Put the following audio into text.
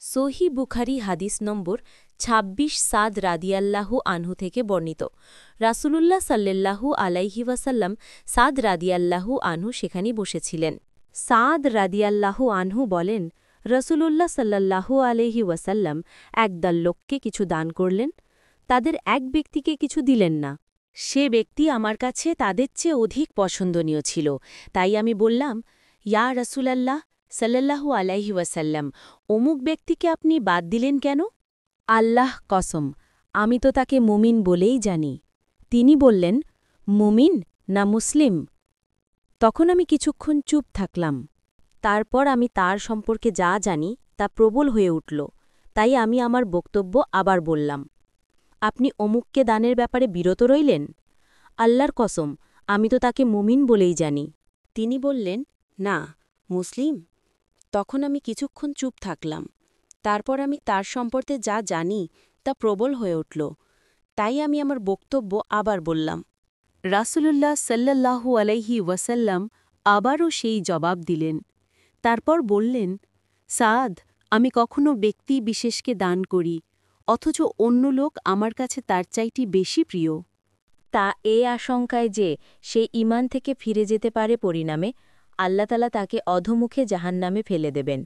সহি বুখারি হাদিস নম্বর ২৬ সাদ রাদিয়াল্লাহু আনহু থেকে বর্ণিত। রাসূলুল্লাহ সাল্লাল্লাহু আলাইহি ওয়াসাল্লাম সাদ রাদিয়াল্লাহু আনহু সেখানে বসেছিলেন। সাদ রাদিয়াল্লাহু আনহু বলেন, রাসূলুল্লাহ সাল্লাল্লাহু আলাইহি ওয়াসাল্লাম একদল লোককে কিছু দান করলেন। তাদের এক ব্যক্তিকে কিছু দিলেন না। সে ব্যক্তি আমার কাছে তাদের চেয়ে অধিক পছন্দনীয় ছিল, তাই আমি বললাম, ইয়া রাসূলাল্লাহ সাল্লাল্লাহু আলাইহি ওয়াসাল্লাম, অমুক ব্যক্তিকে আপনি বাদ দিলেন কেন? আল্লাহ কসম, আমি তো তাকে মুমিন বলেই জানি। তিনি বললেন, মুমিন না মুসলিম? তখন আমি কিছুক্ষণ চুপ থাকলাম। তারপর আমি তার সম্পর্কে যা জানি তা প্রবল হয়ে উঠল, তাই আমি আমার বক্তব্য আবার বললাম, আপনি অমুককে দানের ব্যাপারে বিরত রইলেন? আল্লাহর কসম, আমি তো তাকে মুমিন বলেই জানি। তিনি বললেন, না, মুসলিম। তখন আমি কিছুক্ষণ চুপ থাকলাম। তারপর আমি তার সম্পর্কে যা জানি তা প্রবল হয়ে উঠল, তাই আমি আমার বক্তব্য আবার বললাম। রাসূলুল্লাহ সাল্লাল্লাহু আলাইহি ওয়াসাল্লাম আবারও সেই জবাব দিলেন। তারপর বললেন, সাদ, আমি কখনো ব্যক্তি বিশেষকে দান করি, অথচ অন্য লোক আমার কাছে তার চাইতে বেশি প্রিয়। তা এ আশঙ্কায় যে সে ঈমান থেকে ফিরে যেতে পারে, পরিণামে আল্লাহ তাআলা তাকে অধোমুখে জাহান্নামে ফেলে দেবেন।